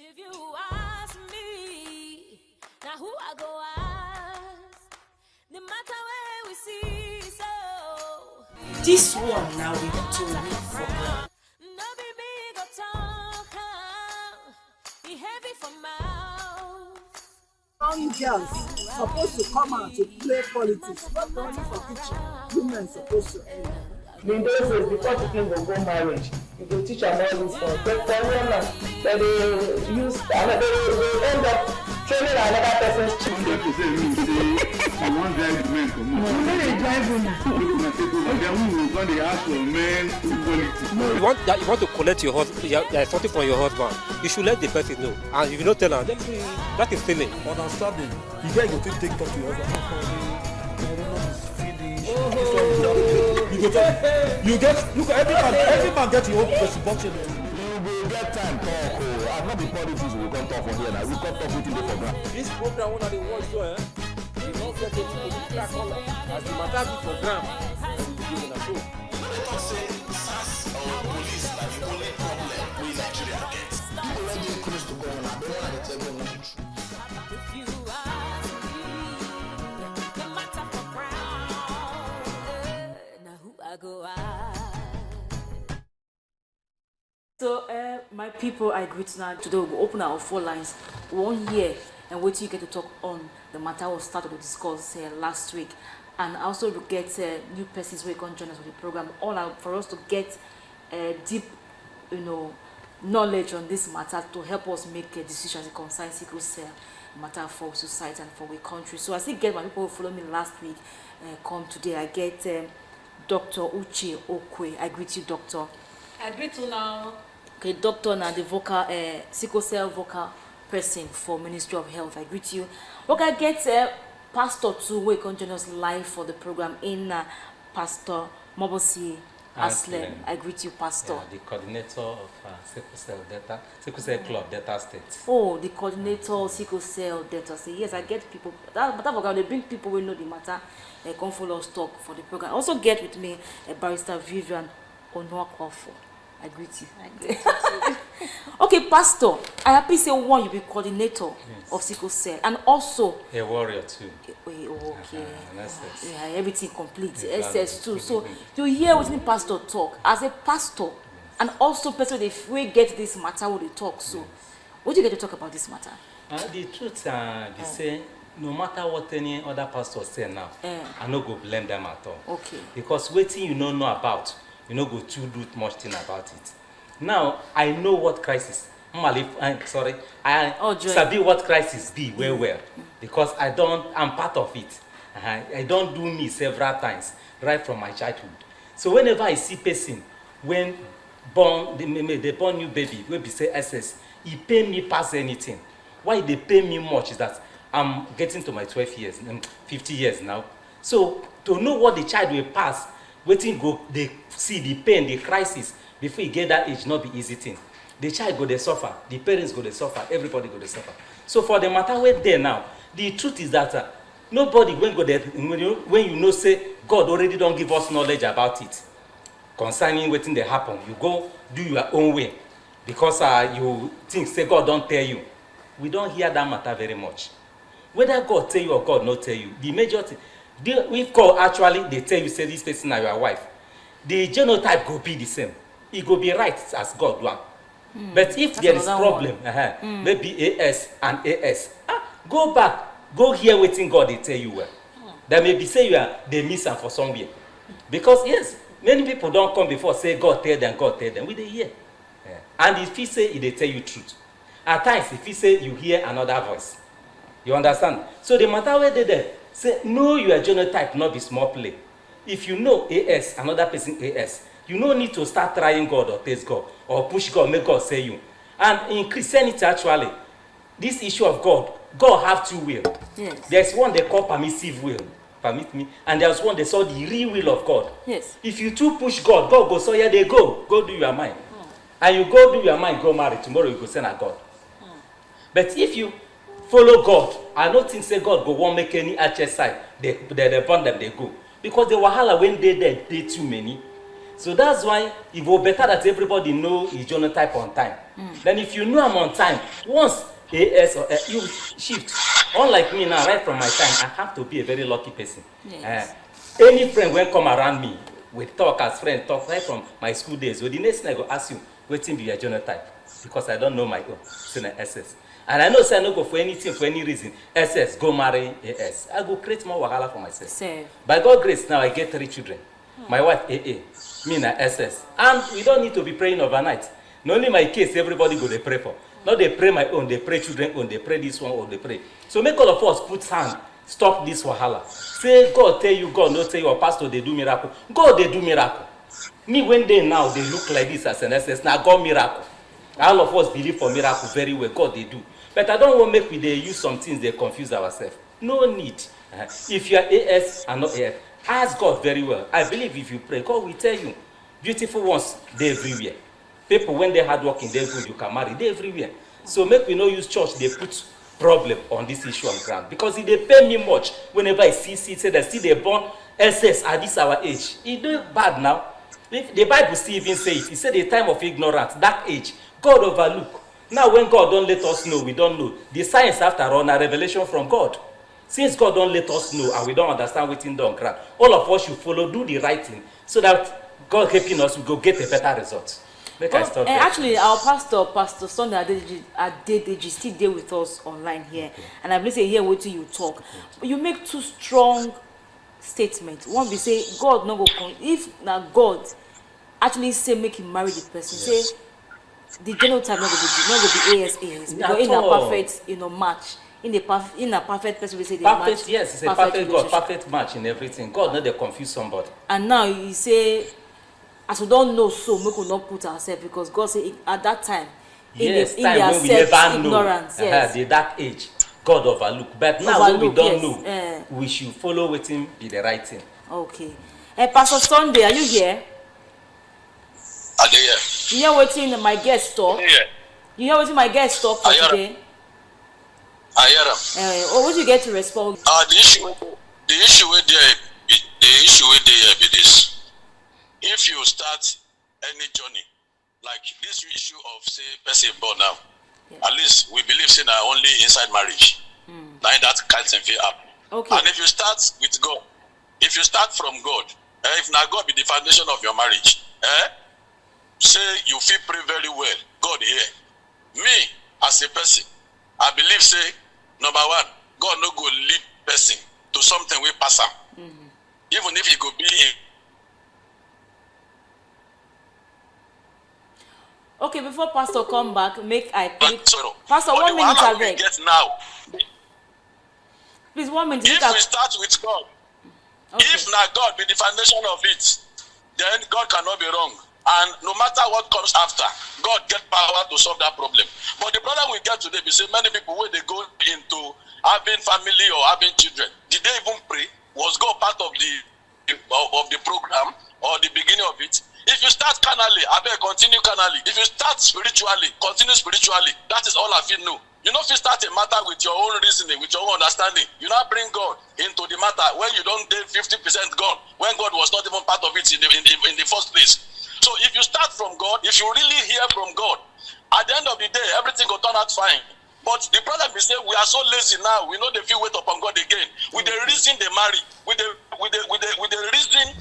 If you ask me, now who I go ask? No matter where we see, so this one now we to read for her. no be big or talk, be heavy for mouth. Young girls supposed to come out to play politics, not only for kitchen. Women supposed to. In those days, before pikin go marriage, you go teach am all this for women. They use and they end up training another person's children. You want drive men for more. No, they drive women. Then when they ask for men politics. You want to collect your husband, something from your husband. You should let the person know, and if you don't tell him, that is stealing. Understanding. You get go take talk to your husband. You get every man get your own responsibility. You will get time talk. I'm not the politics we come talk for here now. We come talk with you for ground. This program, one of the ones so, you don't get it to the crack color. As the matter be for ground, you will show. Let us say SARS or police are the only problem we Nigeria get. People let me close to go on. I don't want to tell them what to do. If you ask me, no matter for crown, now who I go ask? So, my people, I greet now. Today we'll open our 4 lines. 1 year and wait till you get to talk on the matter we started to discuss last week. And also to get new persons who can join us with the program. All out for us to get deep, knowledge on this matter to help us make decisions concerning sickle cell matter for society and for the country. So I still get my people who followed me last week come today. I get Dr. Uche Okwe. I greet you, Doctor. I greet you now. Okay, Doctor now the vocal sickle cell vocal person for Ministry of Health. I greet you. Okay, I get Pastor too. We can join us live for the program in Pastor Mobosi Aslem. I greet you, Pastor. Yeah, the coordinator of sickle cell club Delta State. Oh, the coordinator of sickle cell Delta State. Yes, I get people. That matter they bring people who know the matter. Come follow us talk for the program. Also get with me Barrister Vivian Onwakwafo. I greet you. Okay, Pastor, I happy say one you be coordinator of sickle cell and also a warrior too. Okay. SS. Yeah, everything complete. SS too. So you hear what the pastor talk as a pastor and also person if we get this matter what they talk. So what do you get to talk about this matter? The truth they say no matter what any other pastor say now, I no go blame them at all. Okay. Because waiting you don't know about, you no go too do much thing about it. Now I know what crisis. I sabi what crisis be well because I'm part of it. I don't do me several times right from my childhood. So whenever I see person when they born new baby wey be say SS, e pay me pass anything. Why they pay me much is that I'm getting to my 12 years, 50 years now. So to know what the child will pass, waiting go they see the pain, the crisis before you get that age, not be easy thing. The child go they suffer, the parents go they suffer, everybody go they suffer. So for the matter we're there now, the truth is that nobody when go there when you know say God already don't give us knowledge about it concerning waiting they happen. You go do your own way because you think say God don't tell you. We don't hear that matter very much. Whether God tell you or God not tell you, the major thing, if God actually they tell you say this person is your wife, the genotype go be the same. It go be right as God want. But if there is problem, maybe AS and AS, go back, go hear waiting God they tell you well. That maybe say they miss them for somewhere. Because yes, many people don't come before say God tell them, we they hear. And if he say they tell you truth. At times if he say you hear another voice. You understand? So the matter where they there, say know your genotype not be small play. If you know AS, another person AS, you no need to start trying God or test God or push God, make God say you. And in Christianity, actually, this issue of God have two will. Yes. There's one they call permissive will, permit me, and there's one they saw the real will of God. Yes. If you too push God go, so yeah, they go do your mind. And you go do your mind, go marry, tomorrow you go send a God. But if you follow God, I don't think say God go won't make any HS side, they burn them, they go. Because the wahala when they too many. So that's why it will better that everybody know his genotype on time. Then if you know I'm on time, once AS or you shift. Unlike me now, right from my time, I have to be a very lucky person. Yes. Any friend when come around me, we talk as friends, talk right from my school days. So the next thing I go ask you, waiting be your genotype, because I don't know my own. It's an SS. And I know say I no go for anything, for any reason. SS, go marry AS. I go create more wahala for myself. Same. By God's grace, now I get 3 children. My wife AA, me na SS. And we don't need to be praying overnight. Not only my case, everybody go they pray for. Not they pray my own, they pray children own, they pray this one or they pray. So make all of us put hand, stop this wahala. Say God tell you, God not tell you, or pastor they do miracle. God they do miracle. Me when they now they look like this as an SS, now God miracle. All of us believe for miracle very well, God they do. But I don't want to make we they use some things they confuse ourselves. No need. If you are AS and not AS, ask God very well. I believe if you pray, God will tell you. Beautiful ones, they everywhere. People when they hard working, they good, you can marry, they everywhere. So make we no use church, they put problem on this issue on ground. Because if they pay me much, whenever I see say that see they born SS at this our age. It do bad now. If the Bible still even say it, it said the time of ignorance, that age, God overlook. Now when God don't let us know, we don't know. The science after all, a revelation from God. Since God don't let us know and we don't understand what's in the ground, all of us should follow, do the right thing, so that God helping us, we go get a better result. Actually, our Pastor Sunday Adedeji still there with us online here, and I believe say here wait till you talk. You make 2 strong statements. One be say God no go if now God actually say make him marry the person. Yes. Say the genotype not go be AS because in a perfect match. In a perfect person, we say they perfect, match. Yes, it's a perfect God, perfect match in everything. God not they confuse somebody. And now you say, as we don't know, so we could not put ourselves because God said at that time, in when we never ignorance, know, yes, that age, God overlook. But now when we don't know, we should follow with him be the right thing. Okay. Pastor Sunday, are you here? Are they here? You hear waiting my guest talk? Yeah. You hear waiting my guest talk for today? I hear them. What would you get to respond? The issue with there be this. If you start any journey, like this issue of say person born now, at least we believe say now only inside marriage. Now that kind of thing happen. Okay. And if you start with God, if you start from God, if now God be the foundation of your marriage, say you feel pray very well, God here. Me as a person, I believe say number one, God no go lead person to something we pass am. Even if he go be in. Okay, before Pastor come back, make I click. Pastor, 1 minute I beg. Get now. Please 1 minute. If we start with God, if not God be the foundation of it, then God cannot be wrong. And no matter what comes after, God get power to solve that problem. But the problem we get today, we say many people when they go into having family or having children, did they even pray? Was God part of the program or the beginning of it? If you start carnally, I beg continue carnally. If you start spiritually, continue spiritually. That is all I feel know. You know, if you start a matter with your own reasoning, with your own understanding, you now bring God into the matter when you don't get 50% God, when God was not even part of it in the first place. So if you start from God, if you really hear from God, at the end of the day, everything will turn out fine. But the problem is that we are so lazy now. We know they feel wait upon God again. With the reason they marry, with the reason,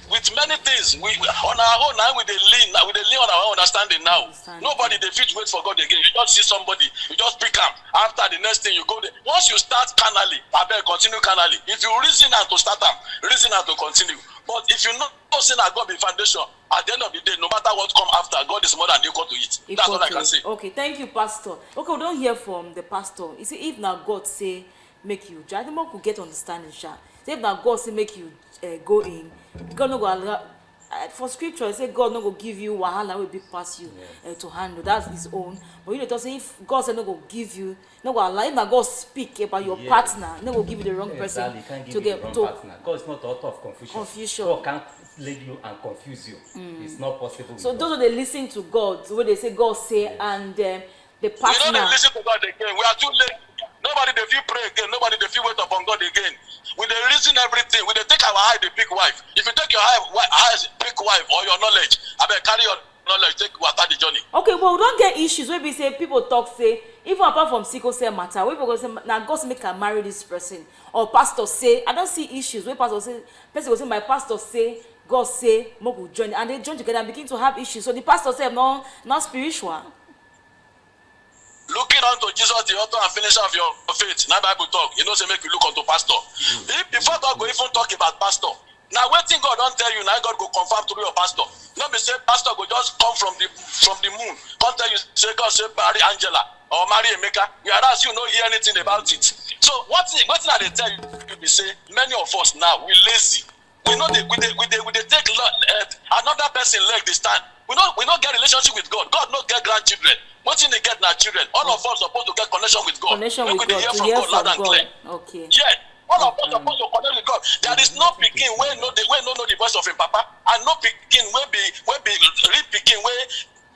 with many things, we on our own now we they lean on our own understanding now. Nobody they fit wait for God again. You just see somebody, you just pick up. After the next thing you go there. Once you start carnally, I beg continue carnally. If you reason and to start them, reason and to continue. But if you know sin that God be foundation, at the end of the day, no matter what come after, God is more than equal to it. That's what I can say. Okay, thank you, Pastor. Okay, we don't hear from the pastor. You see, if now God say make you judge, the more could get understanding, sha. Say if now God say make you go in, God no go allow. For scripture, it say God no go give you wahala will be pass you to handle. That's his own. But you know, to say if God say no go give you, no go allow. If now God speak about your partner, no go give you the wrong person to get to. Partner. God is not the author of confusion. God can't lead you and confuse you. It's not possible. So those who they listen to God, where they say God say, and the partner. We don't listen to God again. We are too late. Nobody they feel pray again. Nobody they feel wait upon God again. we dey reason everything. We dey take our eye dey pick wife. If you take your eyes pick wife or your knowledge, abeg carry your knowledge take water the journey. Okay, but we don't get issues wey be say people talk say even apart from sickle cell matter wey people go say na God make I marry this person, or pastor say I don't see issues wey pastor say person go say my pastor say God say make we join, and they join together and begin to have issues. So the pastor say not spiritual. Looking unto Jesus, the author and finisher of your faith. Now Bible talk, you know, say make you look unto pastor. If before God go even talk about pastor, now wetin God don't tell you, now God go confirm through your pastor. Not be say pastor go just come from the moon, come tell you say God say marry Angela or marry Emeka, whereas you don't hear anything about it. So what thing I dey tell you be say many of us now we lazy. We know we take another person leg this time. We don't get relationship with God. God not get grandchildren. What thing they get now children? All of us supposed to get connection with God. Connection with God. Hear from God loud and clear. Okay. Yeah. All of us supposed to connect with God. There is no pikin where no know the voice of him papa, and no pikin where be real pikin where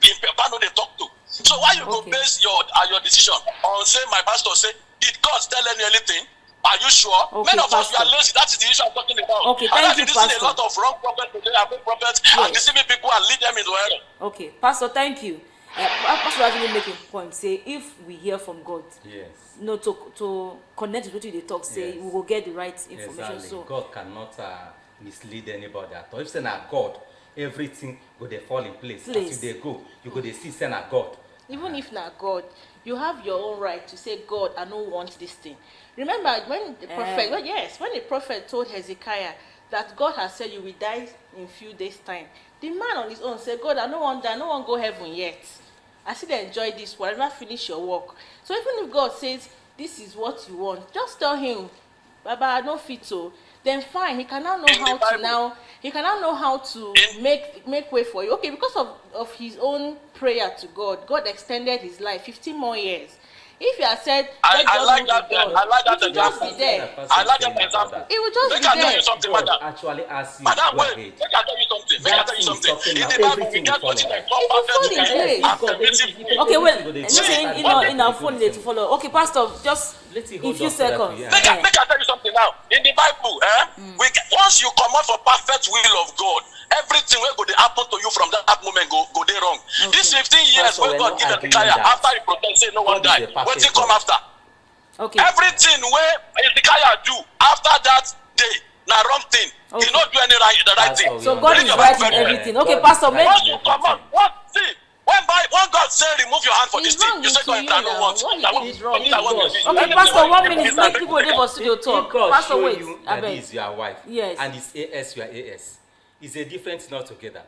him papa no they talk to. So why you go base your decision on say my pastor say did God tell anything? Are you sure? Okay, many of us pastor. we are lazy. That is the issue I'm talking about. Okay, thank you, pastor. A pastor. lot of wrong prophets today, good prophets, and deceiving people and lead them into error. Okay, pastor, thank you. Pastor actually making point say if we hear from God, yes, no to connect with what they talk, say we will get the right information. Exactly. So God cannot mislead anybody at all. If say na God, everything go dey fall in place. As you dey go, you go dey see say na God. Even if na God, you have your own right to say, God, I don't want this thing. Remember when the prophet, when the prophet told Hezekiah that God has said you will die in few days' time, the man on his own said, God, I don't want that, I don't want to go heaven yet. I still enjoy this one, I never finish your work. So even if God says, this is what you want, just tell him, Baba, I don't fit to. Then fine, he can now know how to make way for you. Okay, because of his own prayer to God, God extended his life 15 more years. If you had said, I like that example. I like that example. It will just be there. Make I tell you something, madam. Actually ask you. Madam, wait. Make I tell you something. In the Bible, we get what they call perfect. okay, well, listen, in our phone to follow. Okay, pastor, just in few seconds. Make I tell you something now. In the Bible, once you come out for perfect will of God, everything will go to happen to you from that moment go there wrong. Okay. This 15 years when God give Hezekiah after he protect say no one die. What he come after? Okay. Everything where Hezekiah do after that day, na wrong thing. Okay. He not do the right thing. So God is right in everything. Okay, pastor, make once you come out, when God say remove your hand for this thing, you say God I don't want. Okay, pastor, 1 minute, make people dey for studio talk. Pastor, wait. That is your wife. Yes. And it's AS, your AS. It's a different thing altogether.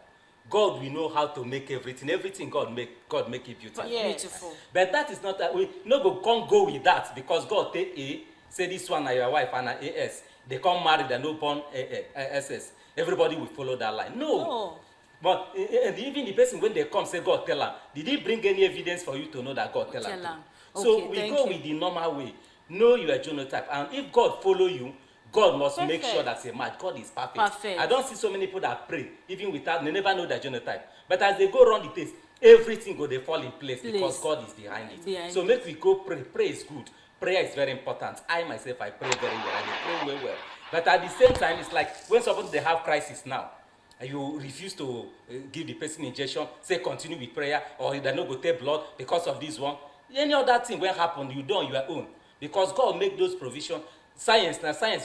God will know how to make everything. Everything God make it beautiful. Yes. Beautiful. But that is not that we can't go with that because God take A, say this one are your wife and an AS. They come married and no born SS. Everybody will follow that line. No. But and even the person when they come say God tell them, did he bring any evidence for you to know that God tell them? So we go with the normal way. Know your genotype, and if God follow you, God must make sure that's a match. God is perfect. I don't see so many people that pray, even without, they never know their genotype. But as they go around the test, everything go they fall in place because God is behind it. So make we go pray. Pray is good. Prayer is very important. I myself, I pray very well. I pray well. But at the same time, it's like when somebody they have crisis now, and you refuse to give the person injection, say continue with prayer, or they not go take blood because of this one. Any other thing will happen, you do on your own. Because God make those provisions. Science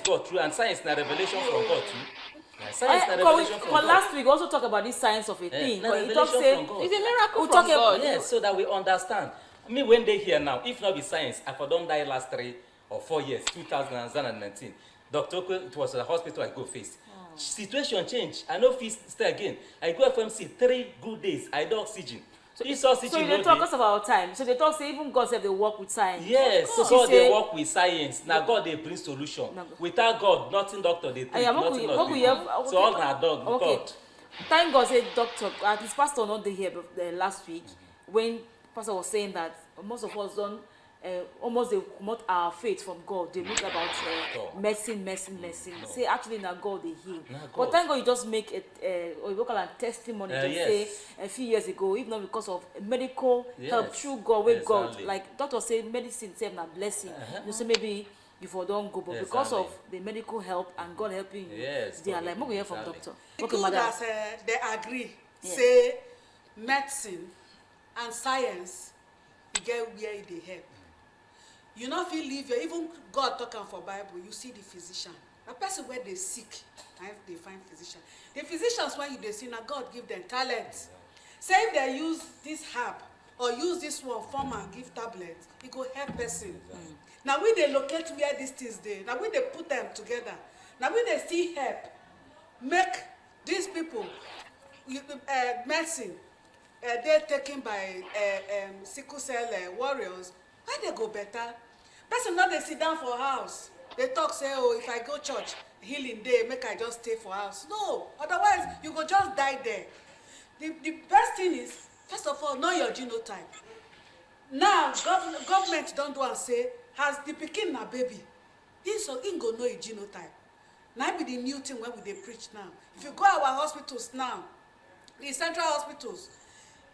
go through, and science na revelation from God too. Science na revelation from God. Last week we also talk about this science of a thing. But he talk say it's a miracle from God. Yes, so that we understand. I mean, when they here now, if not be science, I don't die last 3 or 4 years, 2019. Dr. It was a hospital I go face. Situation change. I know fees stay again. I go FMC 3 good days. I do oxygen. So they talk us about time. So they talk say even God said they work with science. Yes, so God they work with science. Now God they bring solution. Without God, nothing doctor they treat, nothing So all na God. Thank God say doctor. This pastor not here last week when pastor was saying that most of us don't almost they promote our faith from God. They look about medicine. No. Say actually now God they heal. But thank God you just make it or you call a testimony to say a few years ago, if not because of medical help through God, with God, like doctor say medicine save na blessing. You say maybe you for don't go, but Yes, because amen. of the medical help and God helping you, Yes, they are like, totally. we hear from Exactly. doctor. Okay, Okay, madam. as they agree, Yeah. say medicine and science, you get where they help. You not feel leave your, even God talking for Bible, you see the physician. A person where they sick, and they find physician. The physicians when you they see now God give them talent. Say if they use this herb or use this one form and give tablet, it go help person. Now we they locate where these things they. Now we they put them together. Now we they see help. Make these people medicine they're taken by sickle cell warriors. Why they go better? Person not they sit down for house. They talk say, oh, if I go church, healing day, make I just stay for house. No, otherwise you go just die there. The best thing is, first of all, know your genotype. Now government don't do and say, has the pikin na baby, he go know his genotype. Now be the new thing when we dey preach now. If you go our hospitals now, the central hospitals,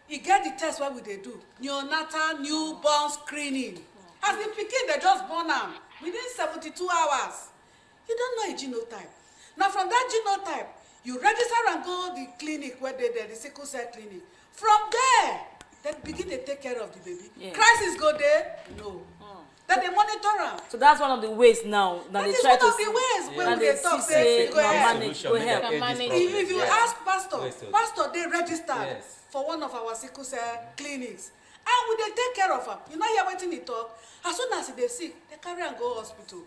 you get the test what we dey do, neonatal newborn screening. As the pikin they just born am within 72 hours. You don't know a genotype. Now from that genotype, you register and go the clinic where they there, the sickle cell clinic. From there, they begin to take care of the baby. Yeah. Crisis go there? No. Then they monitor am. So that's one of the ways now that That they is try one to of the ways when they they talk see say say go ahead. manage, go help. If you ask pastor, Yes, sir. pastor they registered Yes. for one of our sickle cell clinics, and we dey take care of am. You know hear wetin he talk? As soon as he dey sick, they carry am go hospital.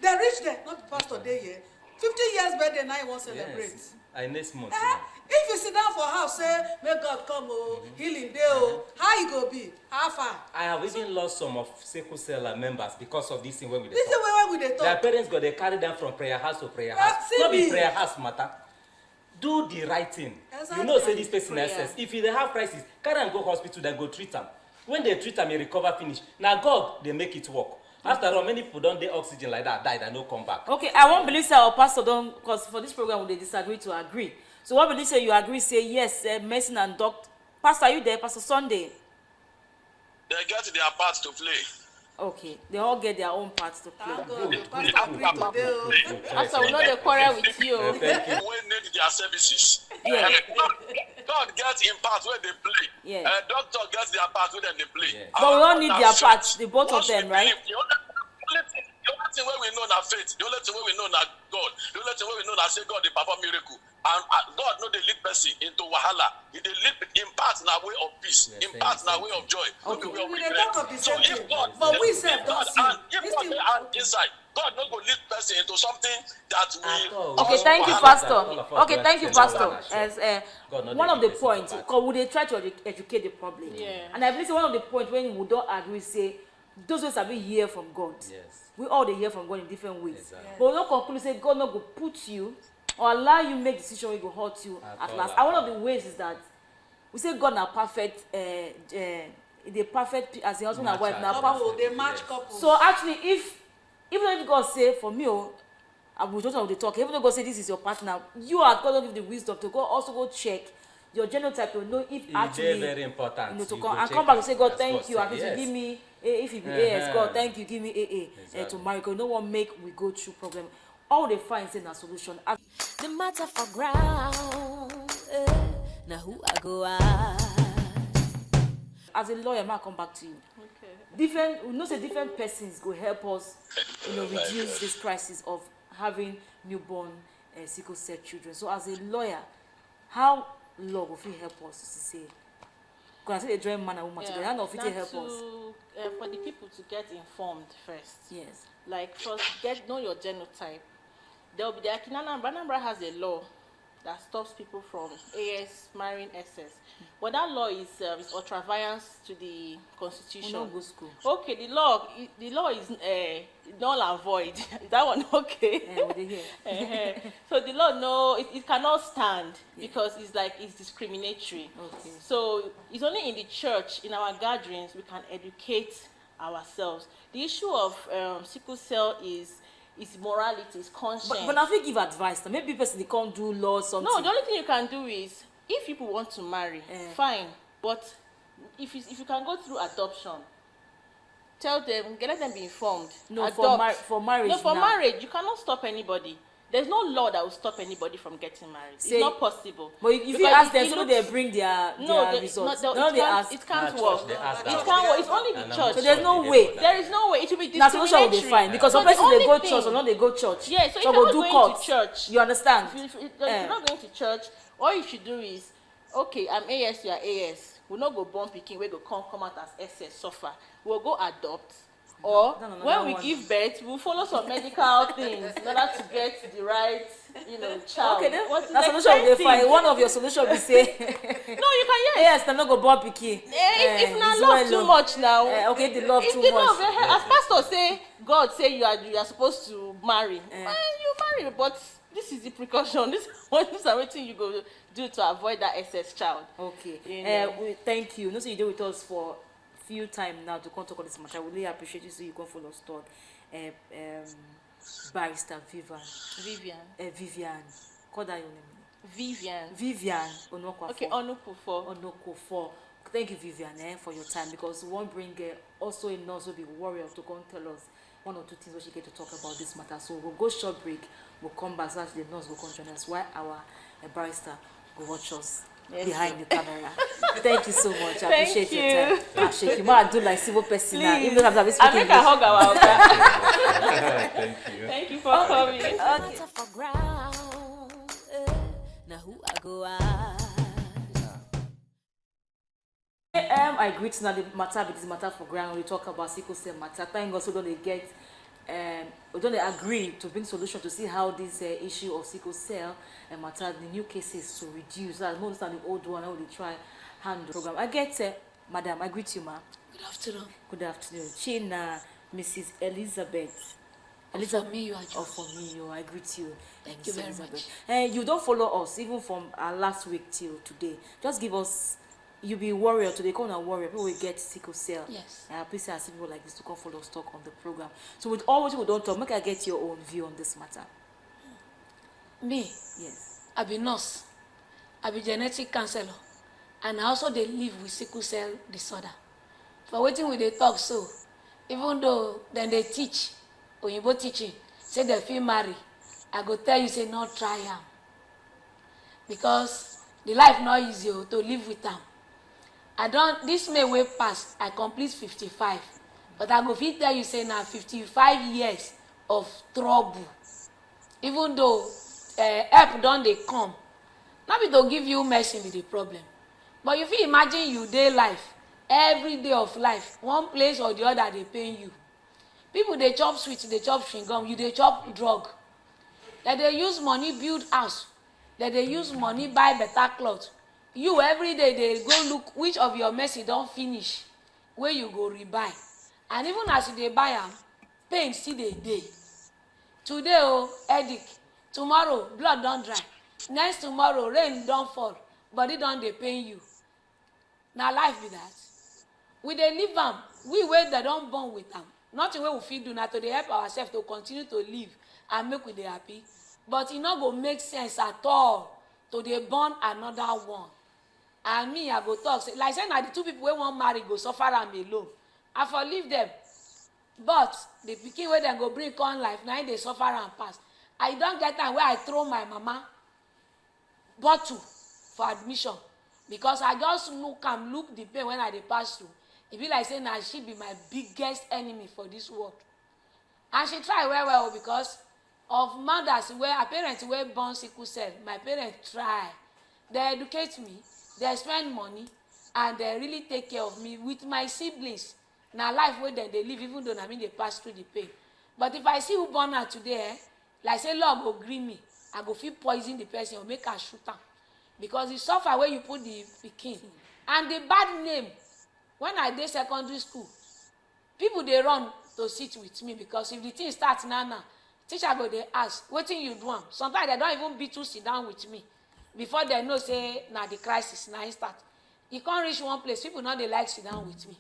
They reach there, not the pastor dey here. 50 years birthday now he wan celebrate. Yes. Next month. If you sit down for house say may God come healing dey how e go be? How far? I have even lost some of sickle cell members because of this thing when we dey This is talk. where we dey Their talk. parents go, they carry them from prayer house to prayer Ah, house. see Not be me. prayer house matter. Do the right thing. Exactly. You know, say this person Prayer. SS. If they have crisis, carry and go hospital, then go treat them. When they treat them, they recover finish. Now God, they make it work. After all, many people don't take oxygen like that, died and no come back. Okay, I won't believe say our pastor don't, because for this program they disagree to agree. So what believe say you agree, say yes, medicine and doctor. Pastor, are you there, Pastor Sunday? They get their part to play. Okay, they all get their own parts to play. Thank God, the pastor agree today o. Pastor, we know they quarrel with you. Thank you. We need their services. Yeah. God gets in part where they play. Yeah. Doctor gets their part where they play. Yeah. But we all need their parts, the both of them, right? The only thing where we know na faith, the only thing where we know na God, the only thing where we know na say God dey perform miracle, and God no dey lead person into wahala. He dey lead in part na way of peace, Yes, in part na same way of joy, no be way of We dey regret. talk of the So same if thing, God, but we if sef don God see. and if This God thing- dey hand inside, God no go lead person into something that will. Okay, All thank you, of Pastor. us Okay, don't thank you, accept Pastor. that. As God not one dey of the give person points, back. because we dey try to educate the public. Yeah. And I believe say one of the points when we don't agree, say those ones have been hear from God. Yes. We all dey hear from God in different ways. Exactly. But we don't conclude say God not go put you or allow you make decision wey go hurt you At at all, last. at And one of all. the ways is that we say God na perfect, the perfect as the husband and wife na perfect. Couple, they match Yes. couples. So actually, even if God say for me, I will just have the talk. Even though God say this is your partner, you are God don't give the wisdom to go also go check your genotype to know if It's actually very important. you know to You come go and check come back and it, say God as thank God you. say, At least yes. you give me if it be AS, God thank you, give me AA to Exactly. marry. Because no one make we go through problem. All they find is a solution. The matter for ground. Now who I go ask? As a lawyer, I come back to you. Okay. Different, we know say different persons go help us, reduce this crisis of having newborn sickle cell children. So as a lawyer, how law will fit help us to say? Because I say they join man and woman together. How fit Now help us? for the people to get informed first. Yes. Like first, know your genotype. There will be like in Anambra has a law that stops people from AS marrying SS. But that law is ultra variance to the constitution. We don't go school. Okay, the law is null and void. Is that one okay? Yeah, we dey hear. So the law it cannot stand because it's discriminatory. Okay. So it's only in the church, in our gatherings, we can educate ourselves. The issue of sickle cell is morality, is conscience. But I fit give advice. Now maybe person they can't do law something. No, the only thing you can do is if people want to marry, fine. But if you can go through adoption, tell them, let them be informed. No, Adopt. for marriage. No, for now. marriage, you cannot stop anybody. There's no law that will stop anybody from getting married. It's not possible. But if you ask them, so they bring their results. It can't work. It can't work. It's only the church. So there's no way. There is no way. It will be Now solution will be fine because some places they go church or not they go church. Yeah, so if some you're go not do going court. to church, you understand? If you're not going to church, all you should do is, okay, I'm AS, you are AS. We'll not go born pikin, we go come out as SS, suffer. We'll go adopt. Or when we give birth, we'll follow some medical things in order to get the right, child. Okay, that solution will be fine. One of your solutions will say, no, you can yes, they're not go born pikin. If not love too much now. Okay, the love if too the much. Love, as pastor say, God say you are supposed to marry. You marry, but this is the precaution. These are what you go do to avoid that excess child. Okay. Thank you. No, so you do with us for few time now to come talk on this matter. I really appreciate you so you come follow us talk. Barrister Vivian. Call that your name. Vivian Onokofo. Okay, Onokofo. Thank you, Vivian, for your time, because we won't bring also a nurse will be warrior to come tell us one or two things what she get to talk about this matter. So we'll go short break. We'll come back so that the nurse will come join us while our barrister will watch us. Yes, behind the camera. Thank you so much. I appreciate your time. I shake you. I do like civil person now. Even though I'm speaking English. I hug our Thank you. Thank you for coming. Okay. Now who I go I greet now the matter because matter for ground. We talk about sickle cell matter. Thank God, so don't they get we don't agree to bring solution to see how this issue of sickle cell matter, the new cases to reduce. As most than the old one, how they try handle the program. I get madam, I greet you, ma. Good afternoon. Good afternoon. China, Mrs. Elizabeth. For me, you are just. Oh, for me, you. I greet you. Thank you very much. You don't follow us even from last week till today. Just give us. You be warrior today. Call a warrior. People will get sickle cell. Yes. Please ask people like this to come follow us talk on the program. So with all what we don't talk, make I get your own view on this matter. Me. Yes. I be nurse. I be genetic counselor, and I also dey live with sickle cell disorder. For wetin we dey talk so, even though dem dey teach oyinbo teaching say dem fit marry, I go tell you say no try am, because the life no easy to live with am. This May wey pass, I complete 55, but I go fit tell you say na 55 years of trouble. Even though help don dey come, no be to give you medicine be the problem, but you fit imagine you dey life, every day of life, one place or the other dey pain you. People dey chop sweet, dey chop chewing gum, you dey chop drug. Dem dey use money build house, dem dey use money buy better cloth. You every day dey go look which of your medicine don finish wey you go rebuy, and even as you dey buy am, pain still dey. Today headache, tomorrow blood don dry, next tomorrow rain don fall, body don dey pain you. Na life be that. We dey live am, we wey dem don born with am. Nothing wey we fit do na to dey help ourselves to continue to live and make we dey happy, but e no go make sense at all to dey born another one. And me, I go talk say like say na the two people wey wan marry go suffer am alone, I for leave them. But the pikin wey dem go bring come life, na im dey suffer am pass. I don get time wey I throw my mama bottle for admission, because I just look the pain when I dey pass through. E be like say na she be my biggest enemy for this world, and she try well because of mothers wey her parents wey born sickle cell. My parents try, they educate me, they spend money, and they really take care of me. With my siblings, na life wey dem dey live, even though na me dey pass through the pain. But if I see who born her today, like say Lord go gree me, I go fit poison the person or make her shoot am, because the suffer wey you put the pikin and the bad name. When I dey secondary school, people dey run to sit with me, because if the thing start now, teacher go dey ask wetin you do am. Sometimes they don even beat to sit down with me before they know say na the crisis na start. E come reach one place, people no dey like sit down with me.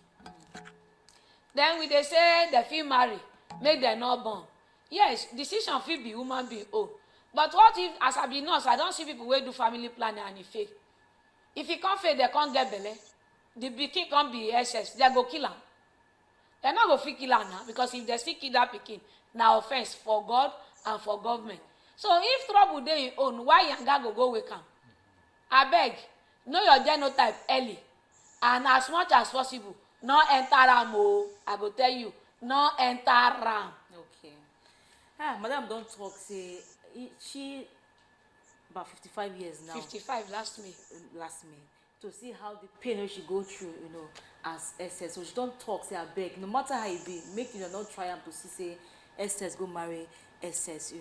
Then we dey say they fit marry, make dem no born. Yes, decision fit be human being own, but what if as I be nurse, I don see people wey do family planning and e fail. If e come fail, they come get belle, the pikin come be SS, they go kill am. They're not going to fit kill her now, because if they still kill that pikin, now offense for God and for government. So if trouble dey im own, why yanga go wake am? Abeg, know your genotype early, and as much as possible, no enter am o. I go tell you, no enter am. Okay. Madam don't talk, say she about 55 years now. 55 last May. Last May. To see how the pain she go through, as SS. So she don't talk, say abeg, no matter how it be, make not try am to see say SS go marry SS,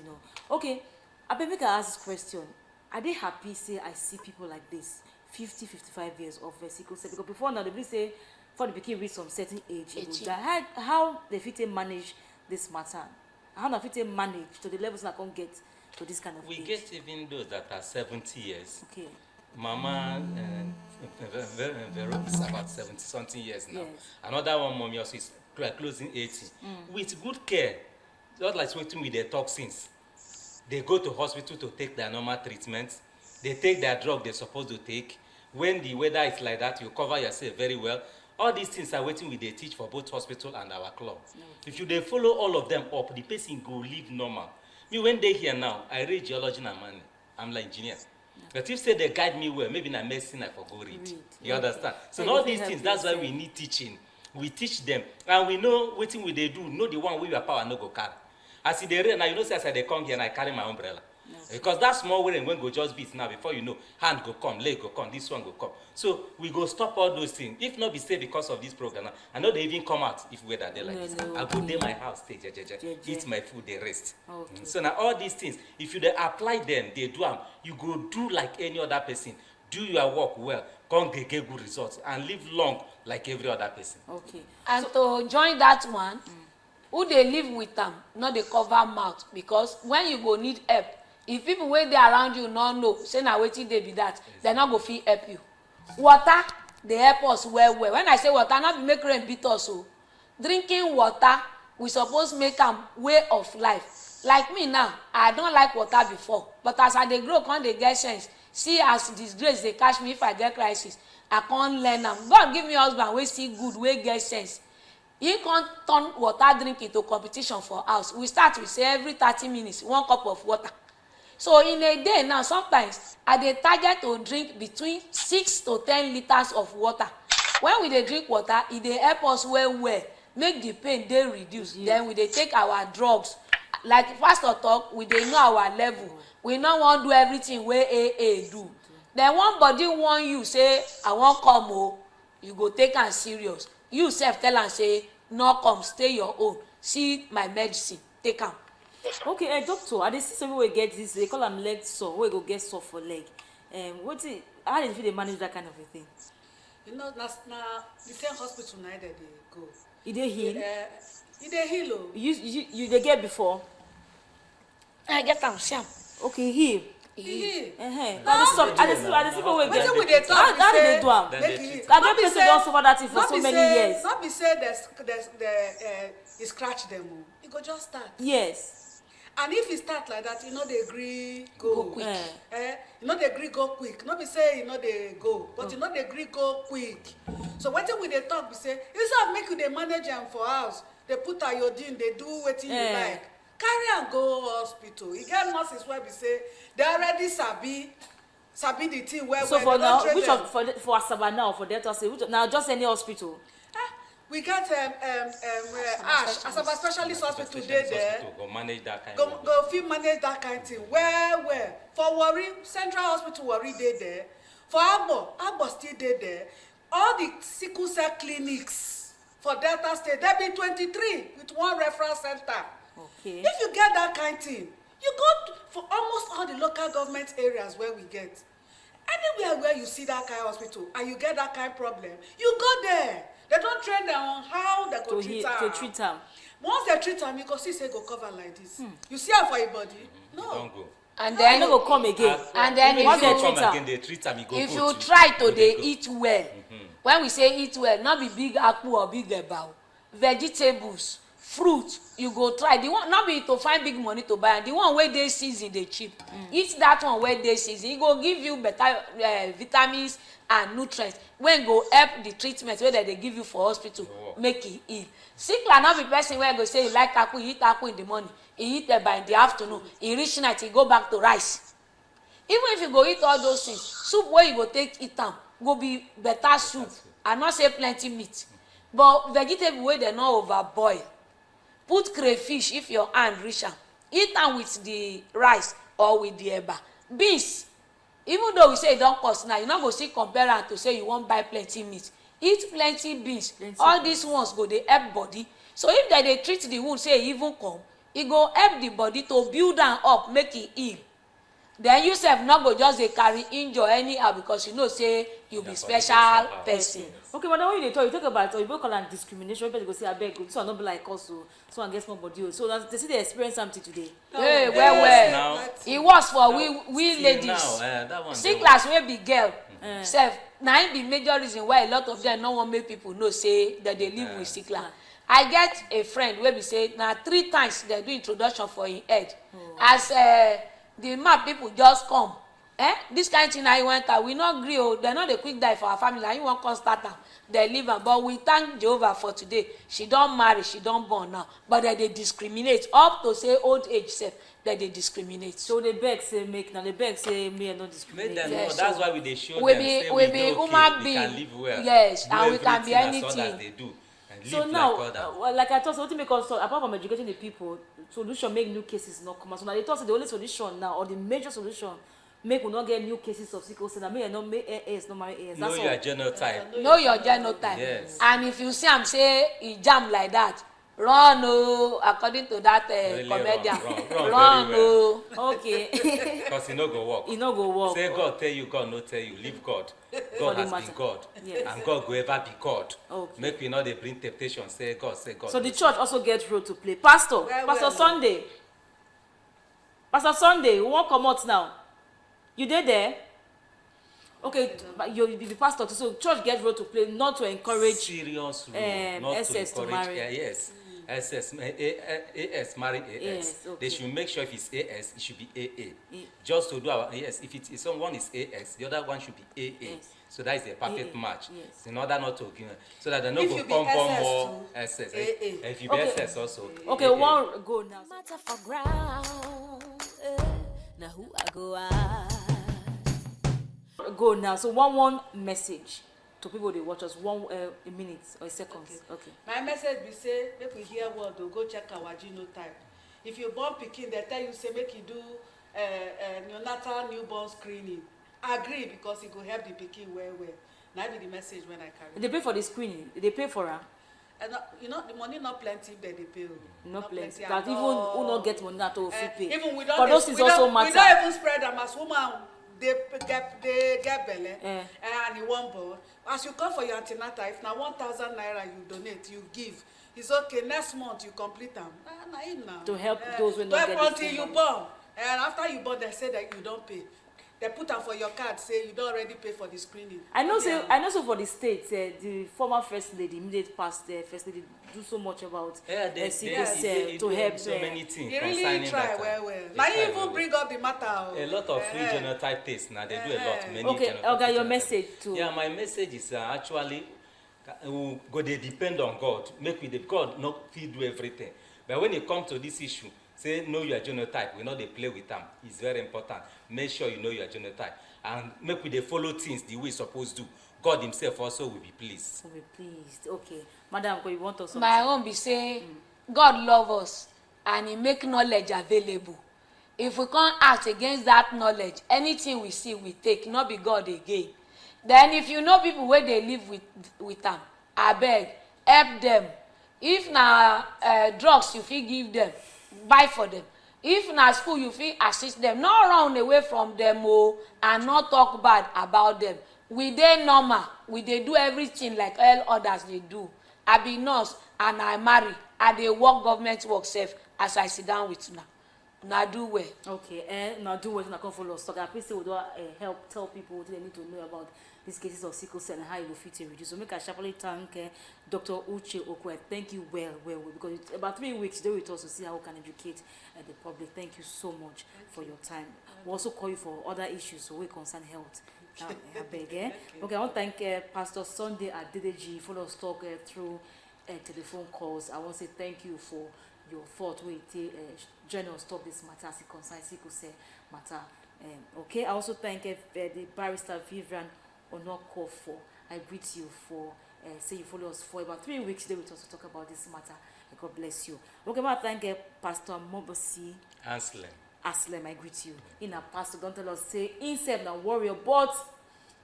Okay, abeg make I ask this question. Are they happy say I see people like this, 50, 55 years of sickle cell? Because before now, they really say, for the pikin reach some certain age, how they fit manage this matter? How they fit manage to the levels that can get to this kind of we age? get even those that are 70 years. Okay. Mama Vero is about 70-something years now. Yes. Another one, mommy, also is closing 80. With good care, just like waiting with their toxins, they go to hospital to take their normal treatment. They take their drug they're supposed to take. When the weather is like that, you cover yourself very well. All these things are waiting with they teach for both hospital and our club. If you they follow all of them up, the person go live normal. Me, when they here now, I read geology and money. I'm like engineer. But if say they guide me well, maybe in medicine I forgo read. You understand? So all these things, that's why we need teaching. We teach them. And we know what thing we they do, know the one we your power no go carry. As they rain, now you know say as they come here and I carry my umbrella. Because that small rain when go just beat now, before you know, hand go come, leg go come, this one go come. So we go stop all those things. If not be say because of this program, I know they even come out if weather they like this. I go day my house, stay, eat my food, they rest. Okay. So now all these things, if you they apply them, they do them, you go do like any other person. Do your work well, come get good results, and live long like every other person. Okay. And to join that one, who they live with them, not they cover mouth, because when you go need help, if people wey dey around you no know say na wetin dey be that, dem no go fit help you. Water dey help us well well. When I say water, no be make rain beat us o. Drinking water, we suppose make am way of life. Like me now, I don like water before, but as I dey grow come dey get sense, see as disgrace dey catch me if I get crisis, I come learn am. God give me husband wey still good, wey get sense. He can't turn water drink into competition for house. We start with say every 30 minutes, 1 cup of water. So in a day now, sometimes I dey target to drink between 6 to 10 liters of water. When we dey drink water, e dey help us well, make the pain dey reduce. Then we dey take our drugs. Like pastor talk, we dey know our level. We no wan do everything wey AA do. Then one body warn you say, I wan come o, you go take am serious. You sef tell am say, no come, stay your own. See my medicine, take am. Okay, doctor, I dey see some people get this, they call am leg sore, wey go get sore for leg. How dey fit dey manage that kind of a thing? Na the same hospital na dey go. E dey heal? E dey heal o. You dey get before? I get am, see am. Okay, heal. Heal. I dey see people wey get. Wetin we dey talk How dey do am? make e heal. I get person don suffer that thing for so many years. No be say e scratch them o. E go just start. Yes. And if e start like that, e no dey gree go quick. E no dey gree go quick. No be say e no dey go, but e no dey gree go quick. So wetin we dey talk be say, instead of make you dey manage am for house, dey put iodine, dey do wetin you like, carry am go hospital. E get nurses wey be say they already sabi the thing well. So for now, which of for Asaba now, for Delta State, which now just any hospital? We got Ash Asaba Specialist Hospital dey there. Go manage that kind. Go fit manage that kind thing well. For Warri, Central Hospital Warri dey there. For Agbo still dey there. All the sickle cell clinics for Delta State, there be 23 with one referral center. Okay. If you get that kind thing, you go for almost all the local government areas where we get. Anywhere where you see that kind of hospital and you get that kind of problem, you go there. They don't train them on how they go treat am. Once they treat am, you go see say go cover like this. You see am for your body? No. Don't go. And then no go come again. And then if you try to dey eat well, when we say eat well, not be big akpu or big eba, vegetables, fruit you go try the one not be to find big money to buy the one wey dey season dey cheap eat that one wey dey season e go give you better vitamins and nutrients wey go help the treatment wey dem dey give you for hospital make e heal. Sickle no be person wey go say e like taku e eat taku in the morning e eat eba in the afternoon e reach night e go back to rice. Even if you go eat all those things soup wey you go take eat am go be better soup. I no say plenty meat but vegetable wey dem no over boil. Put crayfish if your hand reach am eat am with the rice or with the eba. Beans even though we say e don cost now you no go still compare am to say you wan buy plenty meat. Eat plenty beans all these ones go dey help body. So if dem dey treat the wound say e even come e go help the body to build am up make e heal. Then you sef no go just dey carry injure anyhow because you know say you be special person. Okay, but when you dey talk, you talk about oyibo call am discrimination. People go say abeg this one no be like us o, this one get small body o. So they see they experience something today. Hey, well e worse for we ladies. Sickles wey be girl sef na im be major reason why a lot of them no wan make people know say that they live with sickle. I get a friend wey be say na 3 times dem do introduction for im head as the man people just come this kind thing na he went out we no gree o dem no dey quick die for our family na he wan come start am dem leave am but we thank Jehovah for today she don marry she don born now but dem dey discriminate up to say old age sef dem dey discriminate. So they beg say make na they beg say me no discriminate. Make them know that's why we dey show them say we dey okay we can live well. Yes, do and we can be anything. as others dey do. So now, like I thought, so what make us talk apart from educating the people, solution make new cases not come. So now they thought the only solution now or the major solution make we not get new cases of sickle cell. May not make AS, no marry AS. Know your genotype. Know your genotype. Yes. And if you see am say e jam like that, run o according to that really comedian. Run o. Okay. Because e no go work. E no go work. Say God tell you, God no tell you. Leave God. God has been God. Yes. And God go ever be God. Okay. Make we not dey bring temptation. Say God, say God. So the church also get role to play. Pastor, Sunday. Pastor Sunday, we won't come out now. You dey there? Okay, but you be pastor too. So church get role to play, not to encourage serious rule, not SS to marry. Yes. AS marry AS. Yes, okay. They should make sure if it's AS, it should be AA. Just to do our if someone is AS, the other one should be AA. Yes. So that is a perfect match. Yes. In order not to so that they no go come more SS. If you be SS also. Okay, one go now. Matter for ground. Now who I go ask? Go now. So one message to people they watch us. A minute or a second. Okay. My message be say make we hear word o go check our genotype. If you born pikin they tell you say make you do neonatal newborn screening. Agree because it go help the pikin well. Na be the message when I carry. They pay for the screening. They pay for her. And you know the money not plenty if they pay. Not plenty. That even who not get money at all fit pay. Even we don't. For those things also matter. We don't even spread them as woman. They get belly and you want born. As you come for your antenatal, if now 1,000 naira you donate, you give. It's okay. Next month you complete them. To help those who not get this until you born. And after you born, they say that you don't pay. They put them for your card, say you don't already pay for the screening. I know so for the states, the former first lady, immediate past first lady, do so much about sickle cell to help so many things. They really try well. Now you even bring up the matter. A lot of free genotype tests now they do a lot. Many okay, Olga, your message too. Yeah, my message is actually go they depend on God. Make with the God not feed do everything. But when it comes to this issue, say know your genotype. We know they play with them. It's very important. Make sure you know your genotype and make we they follow things the way it's supposed to. God himself also will be pleased. Will be pleased. Okay, madam, you want us something? My own be say God love us and he make knowledge available. If we can't act against that knowledge, anything we see we take, not be God again. Then if you know people where they live with them, I beg, help them. If na drugs you fit give them, buy for them. If na school you fit assist them, not run away from them and not talk bad about them. We dey normal, we dey do everything like all others they do. I be nurse and I marry, I dey work government work safe as I sit down with una. Una do well. Okay, now do what una come follow us talk. I please say we don help tell people what they need to know about these cases of sickle cell and how you go fit to reduce. So make I sharply thank Dr. Uche Okwe. Thank you well, because it's about 3 weeks they with us to see how we can educate the public. Thank you so much for your time. We'll also call you for other issues so we concern health. I beg, eh? Okay, I want to thank Pastor Sunday Adedeji for us talk through telephone calls. I want to say thank you for your thought wey join us talk this matter as it concerns sickle cell matter. Okay, I also thank the barrister Vivian Onokofo. I greet you for say you follow us for about 3 weeks today with us to talk about this matter. God bless you. Okay, I thank Pastor Mobosi Aslem. I greet you. In a pastor, don't tell us say himself na warrior, but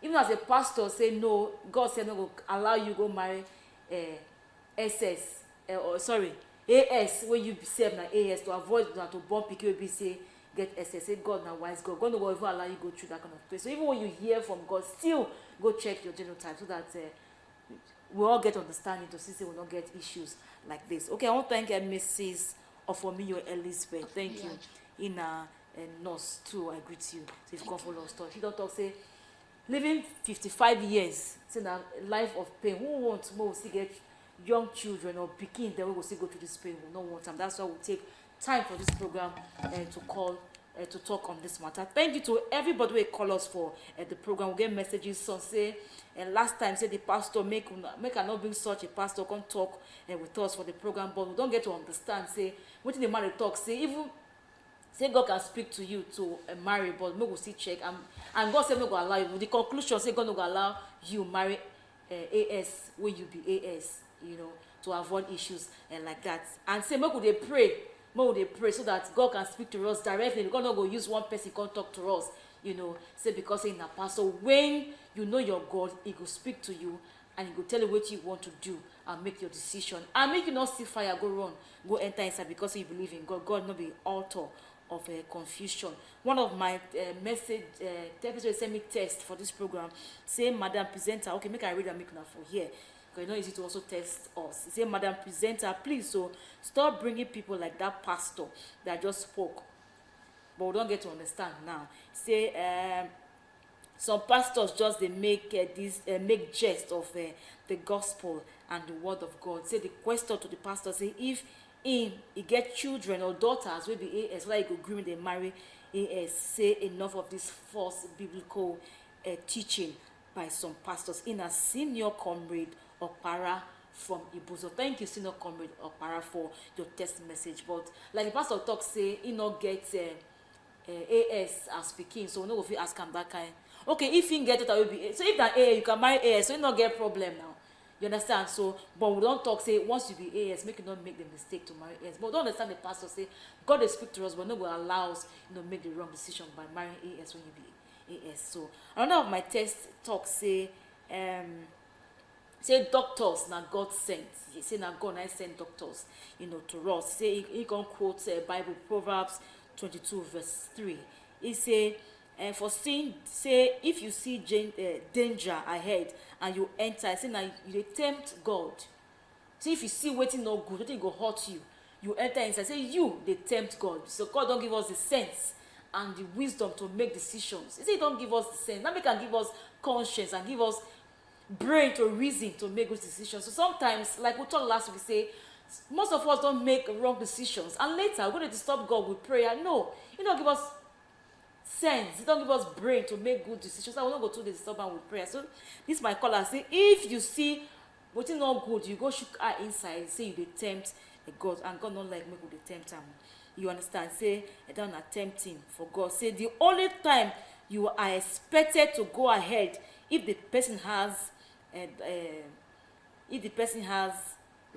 even as a pastor say no, God said no go allow you go marry AS when you serve na AS to avoid na to born pikin wey be say get SS. Say God na wise God. God no go even allow you go through that kind of place. So even when you hear from God, still go check your genotype so that we all get understanding to see we not get issues like this. Okay, I want to thank Mrs. Ofomiyo Elizabeth. Thank you. In a nurse too, I greet you. So if you come follow us talk, she don't talk say living 55 years, say na life of pain. Who wants more? Still get young children or pikin, then we will still go through this pain. We don't want time. That's why we take time for this program to call to talk on this matter. Thank you to everybody who call us for the program. We get messages. Some say last time say the pastor make I not bring such a pastor come talk with us for the program, but we don't get to understand. Say what the man talk. Say even say God can speak to you to marry, but we will still check. And God said no go allow you. The conclusion say God no go allow you marry AS when you be AS. You know, to avoid issues like that. And say make we pray so that God can speak to us directly. God not go use one person come talk to us. You know, say because in a pastor when you know your God, he will speak to you and he will tell you what you want to do and make your decision. And make you not see fire go run, go enter inside because you believe in God. God not be author of confusion. One of my message episode send me test for this program. Say, Madam Presenter, okay, make I read and make now for here. Because it's not easy to also test us. Say, Madam Presenter, please, so stop bringing people like that pastor that just spoke. But we don't get to understand now. Say, some pastors just they make make jest of the gospel and the word of God. Say the question to the pastor, say if he get children or daughters will be AS, like he go agree they marry AS. Say enough of this false biblical teaching by some pastors. In a senior comrade Okpara from Ibuzo. Thank you, senior comrade Okpara, for your text message. But like the pastor talk, say he not get AS as speaking, so we no go fit ask him that kind. Okay, if he get it, I will be. So if that AS, you can marry AS, so you not get problem now. You understand? So, but we don't talk, say, once you be AS, make you not make the mistake to marry AS. But don't understand the pastor say, God will speak to us, but no will allow us, make the wrong decision by marrying AS when you be AS. So, another of my test talk say doctors now God sent. He say now God I send doctors, to us. Say he can quote Bible Proverbs 22 verse 3. He say, for sin, say if you see danger ahead and you enter, say now you tempt God. See if you see waiting no good, waiting go hurt you. You enter inside. Say you they tempt God. So God don't give us the sense and the wisdom to make decisions. He say he don't give us the sense. Now he can give us conscience and give us brain to reason to make good decisions. So sometimes, like we talked last week, say most of us don't make wrong decisions, and later we're going to disturb God with prayer. No, he don't give us sense. He don't give us brain to make good decisions. I will not go to the disturbance with prayer. So this my caller say, if you see what's not good, you go shook her inside. Say you dey tempt God, and God not like make we dey tempt him. You understand? Say I don't attempt him for God. Say the only time you are expected to go ahead if the person has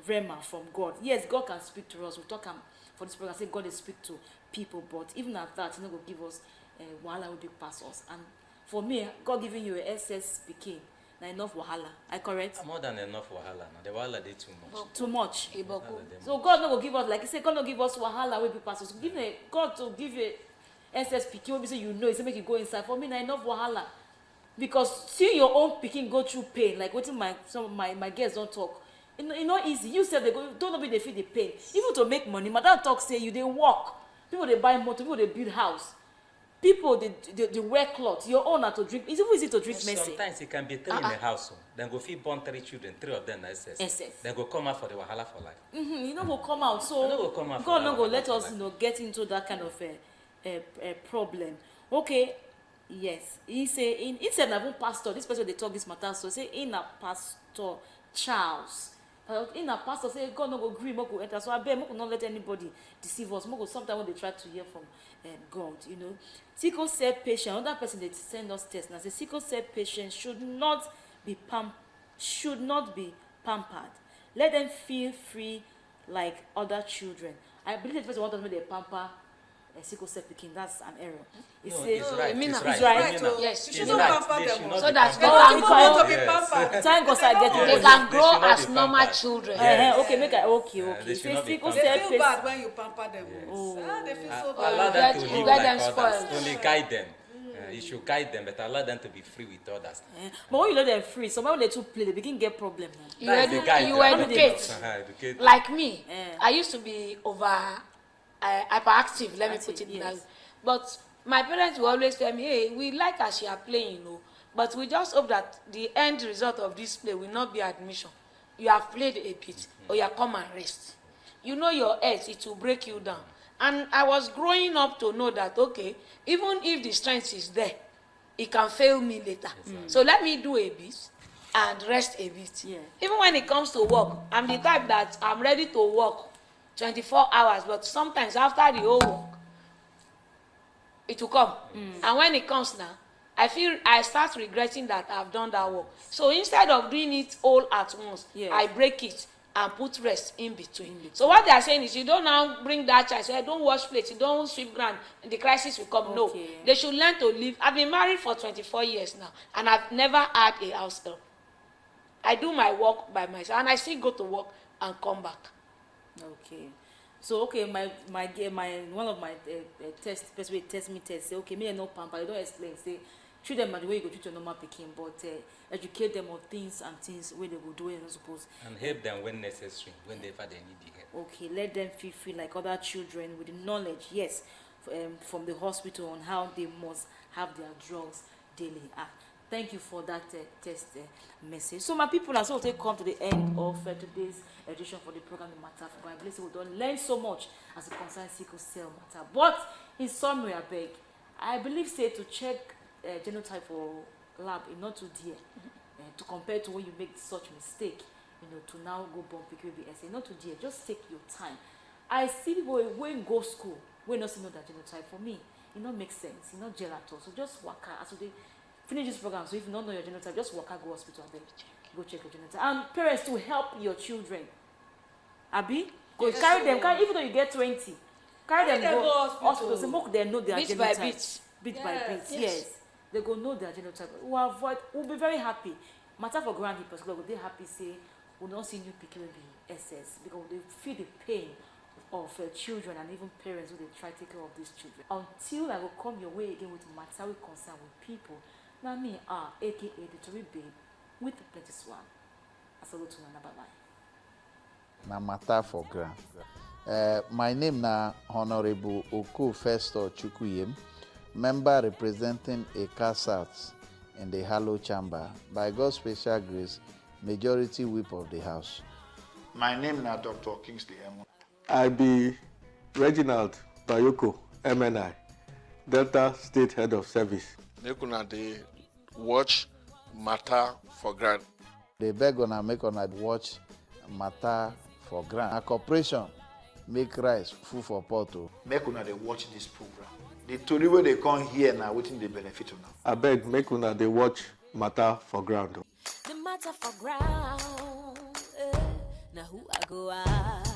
rema from God. Yes, God can speak to us. We talk for this program. Say God will speak to people, but even at that, He not go give us wahala will be pass us. And for me, God giving you a SS pikin, na enough wahala. I correct? More than enough wahala. Now the wahala they too much. Too much. So God not go give us, like He said, God not give us wahala will be pass us. God to give you SS pikin, will be say He say make you go inside. For me, na enough wahala. Because see your own pikin go through pain, like what some of my girls don't talk. It's not easy. You said they don't be they feel the pain. Even to make money, madam talk say you they work. People they buy motor, people they build house. people they wear cloth. Your own are to drink. It's even easy to drink mercy. Sometimes it can be three in a house. Then go feed born 3 children, 3 of them are SS. Then go come out for the wahala for life. You know, go come out. So God not go let us get into that kind of a problem. Okay, yes. He say instead of pastor, this person they talk this matter. So say in a Pastor Charles. In a pastor say God no go gree, go enter. So I beg, not let anybody deceive us. Sometimes when they try to hear from God, you know. Sickle cell patient, another person they send us test now say sickle cell patient should not be pampered. Let them feel free like other children. I believe the person wants to make they pamper sickle cell pikin. That's an error. It's right. It's right. Yes, you shouldn't pamper them. So that they can grow to be pampered. Thank God I get they can grow as normal children. Okay, make it okay. They feel bad when you pamper them. They feel so bad. Allow them to live get them like others. spoiled. Only guide them. You should guide them, but allow them to be free with others. But when you let them free, so when they too play, they begin get problem. You educate. Like me, I used to be over hyperactive. Let me put it that way. But my parents will always tell me, "Hey, we like as you are playing, you know, but we just hope that the end result of this play will not be admission. You have played a bit, or you come and rest. You know your health; it will break you down." And I was growing up to know that, okay, even if the strength is there, it can fail me later. So let me do a bit and rest a bit. Even when it comes to work, I'm the type that I'm ready to work 24 hours, but sometimes after the whole work, it will come. And when it comes now, I start regretting that I've done that work. So instead of doing it all at once, I break it and put rest in between. So what they are saying is, you don't now bring that child, say, don't wash plates, you don't sweep ground, and the crisis will come. No, they should learn to live. I've been married for 24 years now, and I've never had a house help. I do my work by myself, and I still go to work and come back. Okay. So my one of my person will test me say, okay, me no pamper, you don't explain, say treat them the way you go treat your normal pikin, but educate them on things where they will do it, not supposed. And help them when necessary, whenever they need the help. Okay, let them feel free like other children with the knowledge, yes, from the hospital on how they must have their drugs daily. Thank you for that test message. So my people, as well, they come to the end of today's edition for the program, The Matter for God. I believe we don't learn so much as it concerns sickle cell matter. But in summary, I believe say to check genotype for lab is not too dear to compare to when you make such mistake, to now go born pikin with essay, not too dear. Just take your time. I see people when go school, we not see know that genotype. For me, it not make sense. It not gel at all. So just work out. So they finish this program. So if you don't know your genotype, just walk out, go hospital, and then go check your genotype. And parents to help your children. Abi, go carry them. Even though you get 20, carry them go hospital. So make them know their genotype. Bit by bit. Yes. They go know their genotype. We'll be very happy. Matter for granted, because they happy say we'll not see new pikin with the SS, because they feel the pain of children and even parents who they try to take care of these children. Until I will come your way again with matter we concern with people. Now me aka the Tory Babe with plenty swam. I salute to another bye. Na matter for ground. My name na Honorable Oko Festo Chukuyem, member representing Eka South in the Hallow Chamber. By God's special grace, majority whip of the house. My name na Dr. Kingsley M. I be Reginald Bayoko, MNI, Delta State Head of Service. Make una dey watch matter for ground. They beg una make una watch matter for ground. A corporation make rice full for pot. Make una dey watch this program. The tori wey dey come here na wetin dey benefit una. I beg make una dey watch matter for ground. The matter for ground. Now who I go ask?